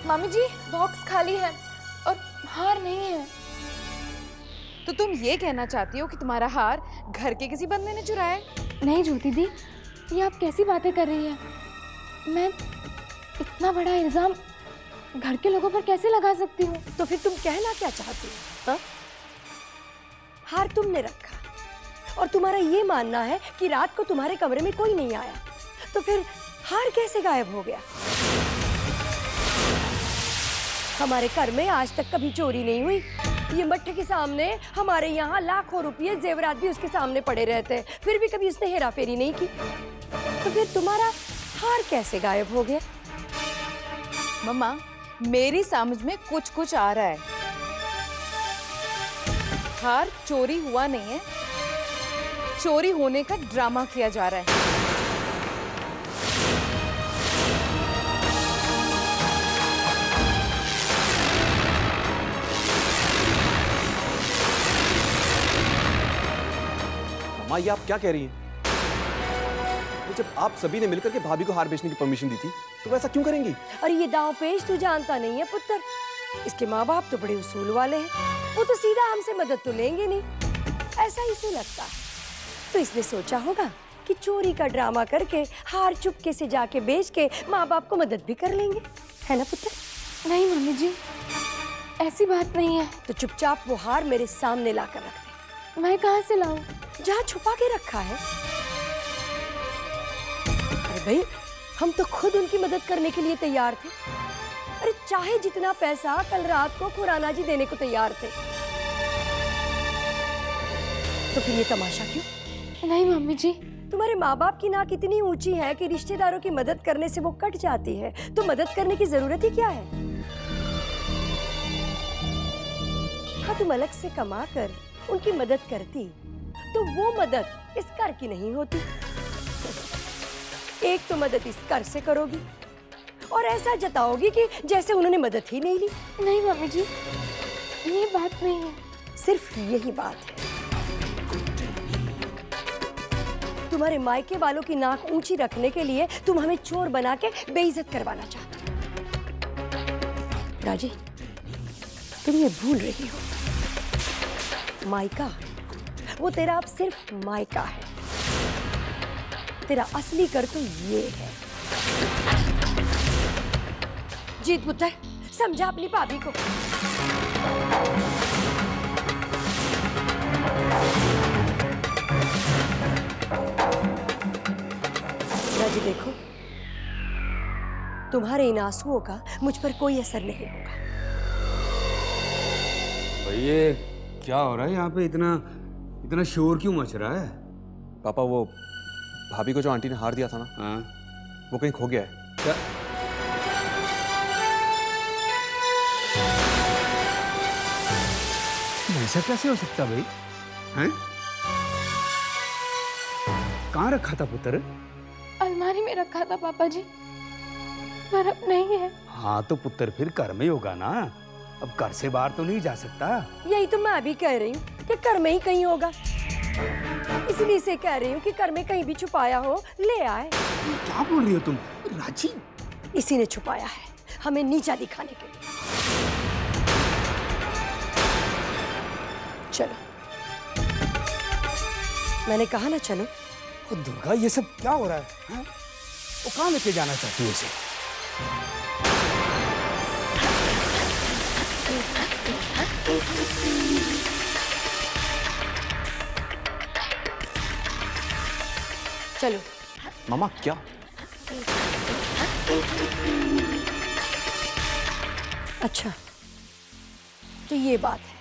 मामी जी बॉक्स खाली है और हार नहीं है। तो तुम ये कहना चाहती हो कि तुम्हारा हार घर के किसी बंदे ने चुराया है? नहीं ज्योति दी, ये आप कैसी बातें कर रही है? मैं इतना बड़ा इल्जाम घर के लोगों पर कैसे लगा सकती हूँ? तो फिर तुम कहना क्या चाहती हो? हार तुमने रखा और तुम्हारा ये मानना है कि रात को तुम्हारे कमरे में कोई नहीं आया, तो फिर हार कैसे गायब हो गया? हमारे घर में आज तक कभी चोरी नहीं हुई। ये मट्ठे के सामने हमारे यहाँ लाखों रुपये जेवरात भी उसके सामने पड़े रहते हैं, फिर भी कभी उसने हेराफेरी नहीं की। तो फिर तुम्हारा हार कैसे गायब हो गया? मम्मा, मेरी समझ में कुछ कुछ आ रहा है। हार चोरी हुआ नहीं है, चोरी होने का ड्रामा किया जा रहा है। माँ, ये आप क्या कह रही हैं? तो जब आप सभी ने मिलकर के भाभी को हार बेचने की परमिशन दी थी, तो वैसा क्यों करेंगी? और ये दांव पेच तू जानता नहीं है पुत्र। इसके माँ बाप तो बड़े उसूल वाले हैं, वो तो सीधा हमसे मदद तो लेंगे नहीं, ऐसा इसे लगता है। तो इसने सोचा होगा कि चोरी का ड्रामा करके हार चुपके से जाके बेच के माँ बाप को मदद भी कर लेंगे, है ना पुत्र? नहीं मम्मी जी, ऐसी बात नहीं है। तो चुपचाप वो हार मेरे सामने लाकर रख दे। मैं कहाँ से लाऊं? जहाँ छुपा के रखा है। अरे भाई, हम तो खुद उनकी मदद करने के लिए तैयार थे। अरे चाहे जितना पैसा कल रात को खुराना जी देने को तैयार थे, तो फिर ये तमाशा क्यों? नहीं मम्मी जी, तुम्हारे माँ बाप की नाक इतनी ऊंची है कि रिश्तेदारों की मदद करने से वो कट जाती है, तो मदद करने की जरूरत ही क्या है? हाँ, तुम अलग से कमा कर उनकी मदद करती तो वो मदद इस कर की नहीं होती। एक तो मदद इस कर से करोगी और ऐसा जताओगी कि जैसे उन्होंने मदद ही नहीं ली। नहीं मम्मी जी, ये बात नहीं है। सिर्फ यही बात है। तुम्हारे मायके वालों की नाक ऊंची रखने के लिए तुम हमें चोर बना के बेइज्जत करवाना चाहते हो। राजी, तुम ये भूल रही हो, मायका वो तेरा अब सिर्फ मायका है। तेरा असली घर तो ये है। जीत पुत्र, समझा अपनी भाभी को। राजी देखो, तुम्हारे इन आंसुओं का मुझ पर कोई असर नहीं होगा। भाई ये क्या हो रहा है यहाँ पे? इतना शोर क्यों मच रहा है? पापा, वो भाभी को जो आंटी ने हार दिया था ना, हाँ? वो कहीं खो गया है। क्या? ऐसा कैसे हो सकता भाई? हैं? कहाँ रखा था पुत्र? अलमारी में रखा था पापा जी, पर अब नहीं है। हाँ तो पुत्र फिर घर में ही होगा ना, अब घर से बाहर तो नहीं जा सकता। यही तो मैं भी कह रही हूँ कि घर में ही कहीं होगा, इसलिए से कह रही हूँ कि घर में कहीं भी छुपाया हो ले आए। क्या बोल रही हो तुम राजी? इसी ने छुपाया है, हमें नीचा दिखाने के लिए। चलो, मैंने कहा ना चलो। ओ दुर्गा, ये सब क्या हो रहा है? हाँ? वो कहाँ लेके जाना चाहती है उसे? चलो। मामा, क्या? अच्छा, तो ये बात है।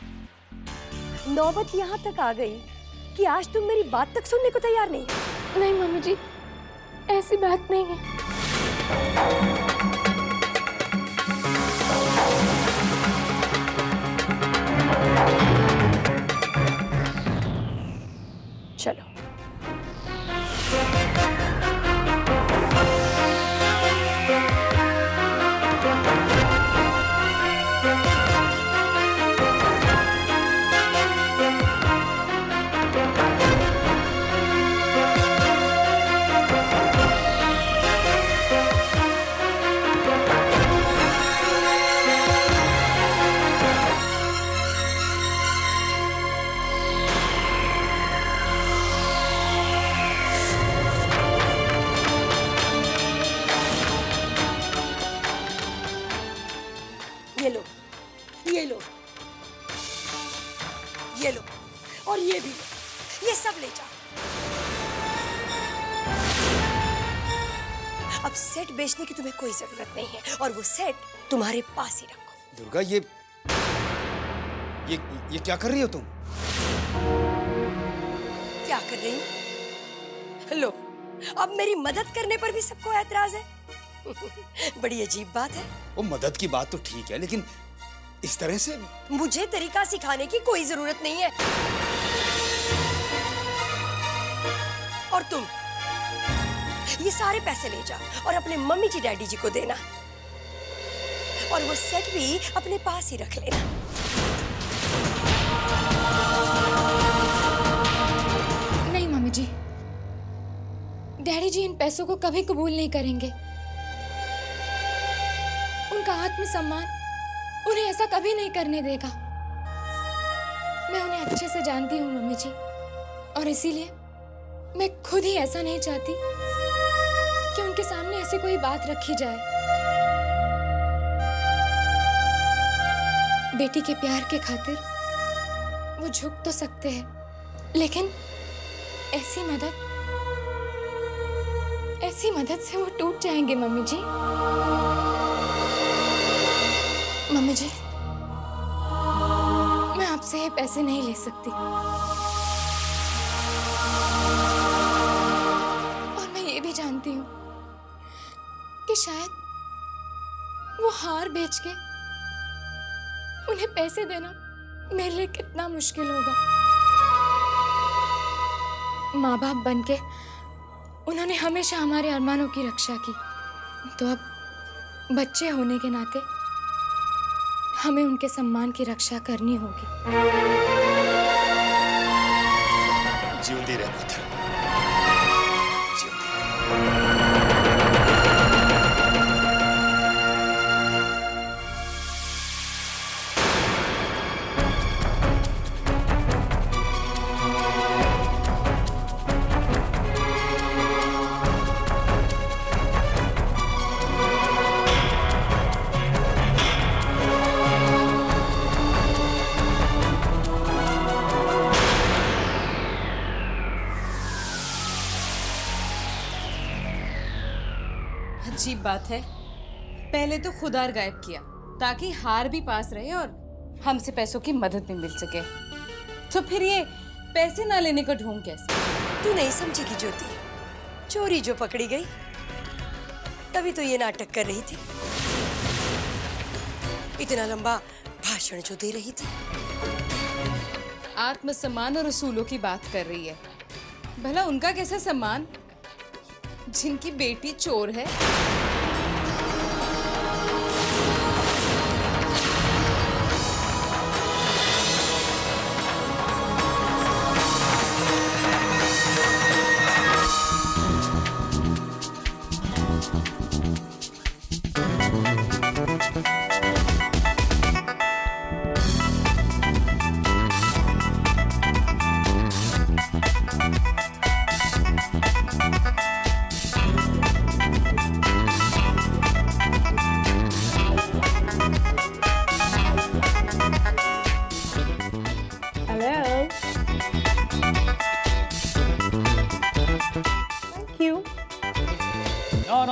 नौबत यहाँ तक आ गई कि आज तुम मेरी बात तक सुनने को तैयार नहीं। नहीं मम्मी जी, ऐसी बात नहीं है। चलो। ये लो, ये लो, ये लो, और ये भी लो, ये सब ले जाओ। अब सेट बेचने की तुम्हें कोई जरूरत नहीं है, और वो सेट तुम्हारे पास ही रखो। दुर्गा, ये क्या कर रही हो तुम? क्या कर रही हूँ? लो, अब मेरी मदद करने पर भी सबको ऐतराज है। बड़ी अजीब बात है। वो मदद की बात तो ठीक है, लेकिन इस तरह से? मुझे तरीका सिखाने की कोई जरूरत नहीं है। और तुम ये सारे पैसे ले जाओ और अपने मम्मी जी डैडी जी को देना, और वो सेट भी अपने पास ही रख लेना। नहीं मम्मी जी, डैडी जी इन पैसों को कभी कबूल नहीं करेंगे। उनका आत्मसम्मान उन्हें ऐसा कभी नहीं करने देगा। मैं उन्हें अच्छे से जानती हूँ मम्मी जी, और इसीलिए मैं खुद ही ऐसा नहीं चाहती कि उनके सामने ऐसी कोई बात रखी जाए। बेटी के प्यार के खातिर वो झुक तो सकते हैं, लेकिन ऐसी मदद से वो टूट जाएंगे मम्मी जी। मम्मी जी, मैं आपसे ये पैसे नहीं ले सकती, और मैं ये भी जानती हूँ कि शायद वो हार बेच के उन्हें पैसे देना मेरे लिए कितना मुश्किल होगा। माँ बाप बनके उन्होंने हमेशा हमारे अरमानों की रक्षा की, तो अब बच्चे होने के नाते हमें उनके सम्मान की रक्षा करनी होगी। जिंदी रह पुत्र, जिंदी रह। अजीब बात है, पहले तो खुदार गायब किया ताकि हार भी पास रहे और हमसे पैसों की मदद भी मिल सके, तो फिर ये पैसे ना लेने का ढोंग कैसे? तू नहीं समझेगी ज्योति, चोरी जो पकड़ी गई तभी तो ये नाटक कर रही थी, इतना लंबा भाषण जो दे रही थी। आत्मसम्मान और उसूलों की बात कर रही है। भला उनका कैसा सम्मान जिनकी बेटी चोर है?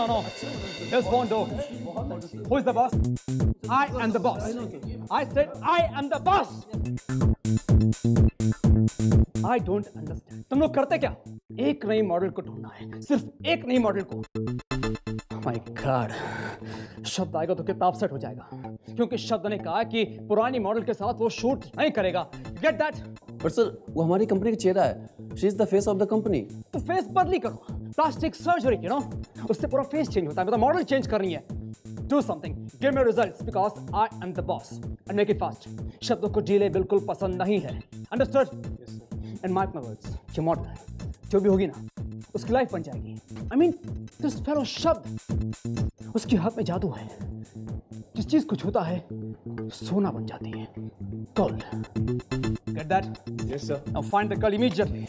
No. There's one door. Who is the boss? I am the boss. I said I am the boss. I don't understand. तुम लोग करते क्या? एक नई मॉडल को ढूंढना है, सिर्फ एक नई मॉडल को। My God, शब्द आएगा तो किताब सेट हो जाएगा, क्योंकि शब्द ने कहा कि पुरानी मॉडल के साथ वो शूट नहीं करेगा। Get that? पर सर, वो हमारी कंपनी का चेहरा है। She is the face of the company. तो फेस बदली करो, प्लास्टिक सर्जरी, you know, उससे पूरा फेस चेंज होता है, मतलब मॉडल चेंज करनी है। Do something, give me results because I am the boss and make it fast. शब्दों को ढीले बिल्कुल पसंद नहीं है, understood? Yes, sir. And mark my words, ये मॉडल जो भी होगी ना, उसकी लाइफ बन जाएगी। I mean, this fellow शब्द, उसके हाथ में जादू है, जिस चीज को छूता है सोना बन जाती है, gold. Get that? Yes, sir. Now find the girl immediately.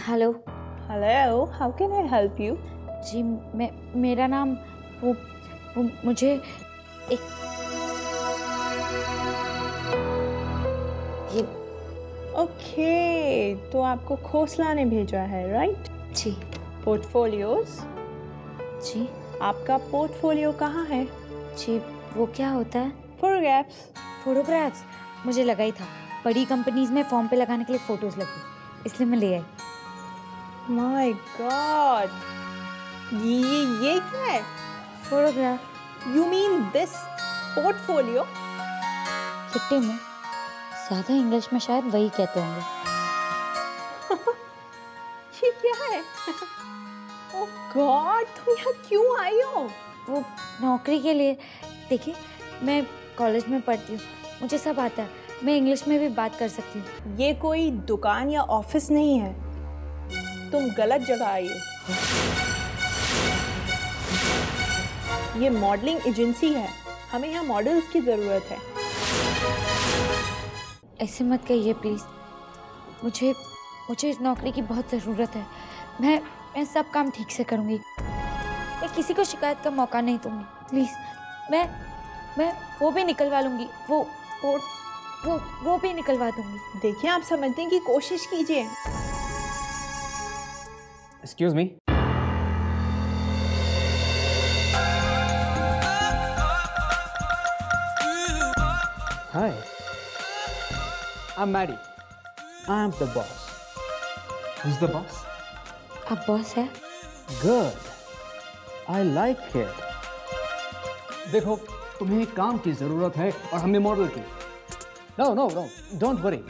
Hello. Hello, how can I help you? जी मेरा नाम वो मुझे एक ये ओके, तो आपको खोसला ने भेजा है, राइट? जी पोर्टफोलियोज? जी आपका पोर्टफोलियो कहाँ है? जी वो क्या होता है? फोटोग्राफ्स। फोटोग्राफ्स? मुझे लगा ही था, बड़ी कंपनीज में फॉर्म पे लगाने के लिए फोटोज लगती, इसलिए मैं ले आई। माय गॉड, ये क्या है? Photograph. You mean this portfolio? Kitty में ज़्यादा इंग्लिश में शायद वही कहते होंगे। ये क्या है? ओह गॉड, तुम यहाँ क्यों आई हो? वो नौकरी के लिए। देखिए मैं कॉलेज में पढ़ती हूँ, मुझे सब आता है, मैं इंग्लिश में भी बात कर सकती हूँ। ये कोई दुकान या ऑफिस नहीं है, तुम गलत जगह आई हो। ये मॉडलिंग एजेंसी है, हमें यहाँ मॉडल्स की ज़रूरत है। ऐसे मत कहिए प्लीज़, मुझे इस नौकरी की बहुत ज़रूरत है। मैं सब काम ठीक से करूँगी, मैं किसी को शिकायत का मौका नहीं दूँगी। प्लीज़ मैं वो भी निकलवा लूँगी, वो भी निकलवा दूँगी। देखिए, आप समझने की कोशिश कीजिए। Excuse me. Hi, I am Maddy, I am the boss. Who's the boss? आप बॉस है? Good. I like it. देखो, तुम्हें काम की जरूरत है और हमें मॉडल की। No, don't worry.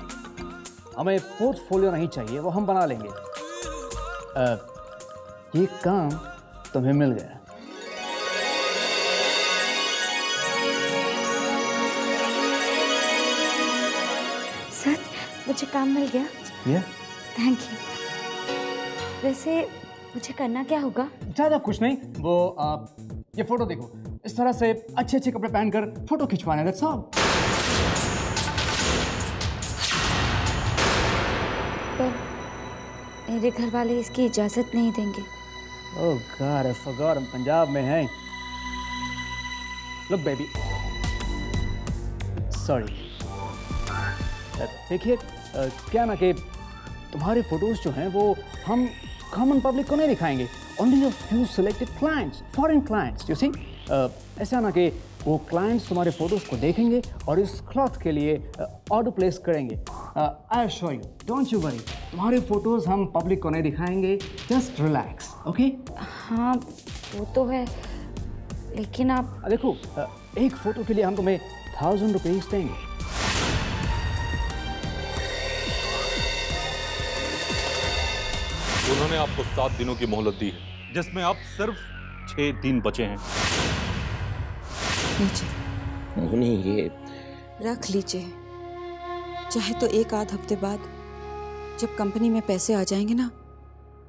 हमें पोर्टफोलियो नहीं चाहिए, वो हम बना लेंगे। ये काम तुम्हें मिल गया। सच? मुझे काम मिल गया? Yeah? Thank you. वैसे मुझे करना क्या होगा? ज़्यादा कुछ नहीं, वो ये फोटो देखो, इस तरह से अच्छे अच्छे कपड़े पहनकर फोटो खिंचवाना है, that's all. पर मेरे घर वाले इसकी इजाज़त नहीं देंगे। Oh God, I forgot, हम पंजाब में हैं। Look baby, sorry. देखिए, क्या ना कि तुम्हारे फोटोज जो हैं वो हम कॉमन पब्लिक को नहीं दिखाएंगे, only a few selected clients, foreign clients, you see? ऐसा ना कि वो क्लाइंट्स तुम्हारे फोटोज को देखेंगे और इस क्लॉथ के लिए ऑर्डर प्लेस करेंगे। I assure you, don't you worry, तुम्हारे फोटोज हम पब्लिक को नहीं दिखाएंगे, जस्ट रिलैक्स, ओके? हाँ वो तो है, लेकिन आप देखो, एक फोटो के लिए हम तुम्हें 1000 रुपीज देंगे। उन्होंने आपको 7 दिनों की मोहलत दी है, जिसमें आप सिर्फ 6 दिन बचे हैं। उन्हें ये रख लीजिए, चाहे तो एक आध हफ्ते बाद जब कंपनी में पैसे आ जाएंगे ना,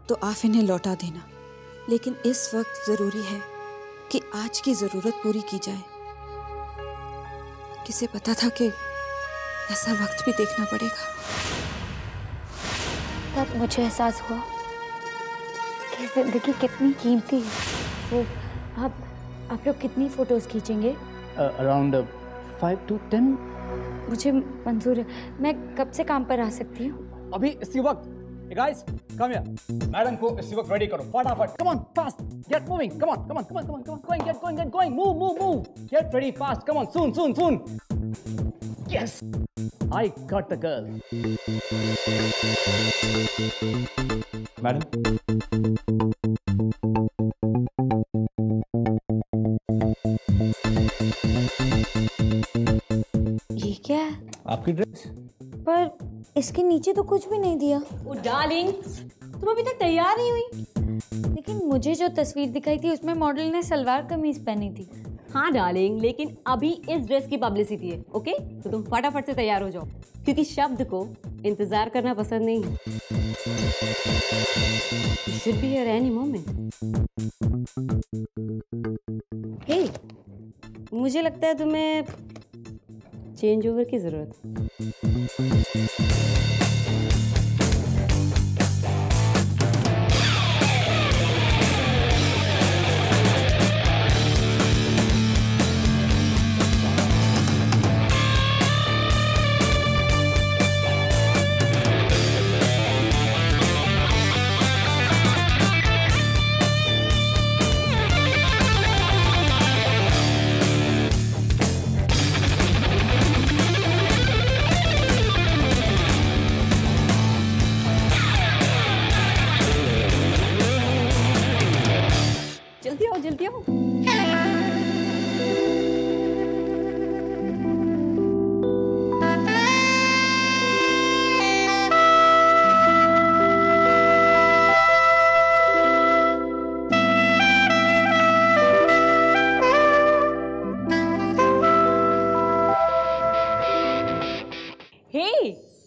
तो आप इन्हें लौटा देना। लेकिन इस वक्त ज़रूरी है कि आज की ज़रूरत पूरी की जाए। किसे पता था कि ऐसा वक्त भी देखना पड़ेगा। तब मुझे एहसास हुआ कि ज़िंदगी कितनी कीमती है। वो आप लोग कितनी फ़ोटोज़ खींचेंगे? Around 5 to 10। मुझे मंजूर है, मैं कब से काम पर आ सकती हूँ? अभी इसी वक्त। गाइस कम हियर, मैडम को इसी वक्त रेडी करो फटाफट। Come on fast, get moving, come on going, get going, move, get ready fast, come on, soon. Yes, I got the girl. Madam, ये क्या है? आपकी ड्रेस। पर इसके नीचे तो कुछ भी नहीं दिया। ओ डार्लिंग, तुम अभी तक तैयार नहीं हुई? लेकिन मुझे जो तस्वीर दिखाई थी उसमें मॉडल ने सलवार कमीज पहनी थी। हाँ डार्लिंग, लेकिन अभी इस ड्रेस की पब्लिसिटी है, ओके? तो तुम फटाफट से तैयार हो जाओ, क्योंकि शब्द को इंतजार करना पसंद नहीं है। You should be here any moment. हे, मुझे लगता है तुम्हें चेंज ओवर की जरूरत है। करके आओ।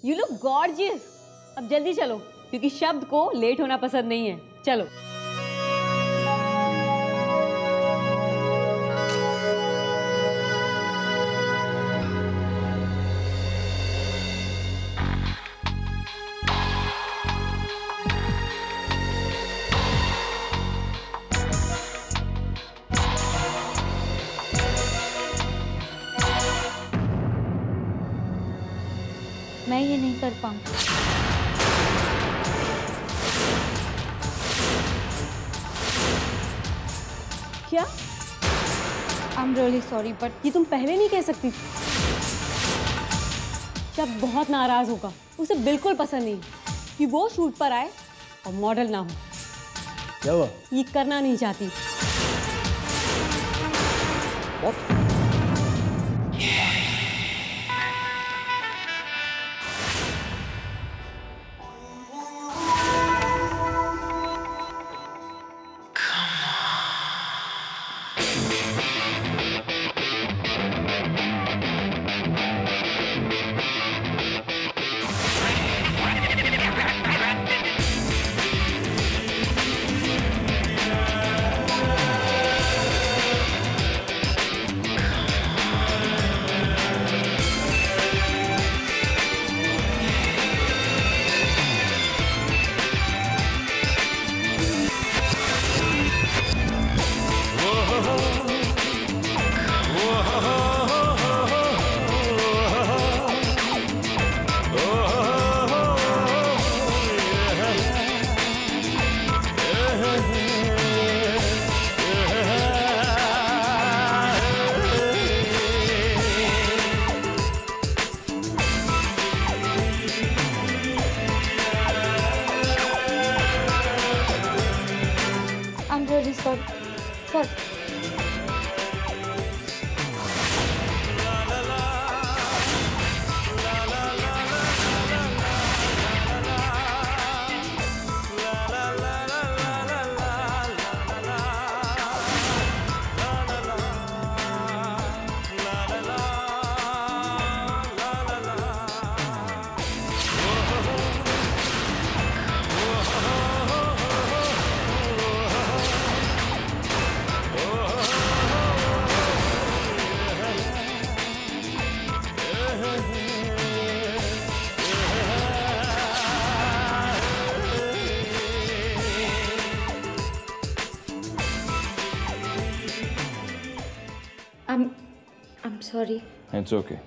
You look gorgeous. अब जल्दी चलो क्योंकि शब्द को लेट होना पसंद नहीं है। चलो। मैं ये नहीं कर पाऊँ। क्या? I'm really sorry, but ये तुम पहले नहीं कह सकती। शब्द बहुत नाराज होगा, उसे बिल्कुल पसंद नहीं कि वो शूट पर आए और मॉडल ना हो। क्या हुआ? ये करना नहीं चाहती। What? I'm really sorry. Sorry. I'm sorry. It's okay.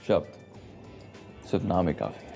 शब्द सिर्फ नाम ही काफी है।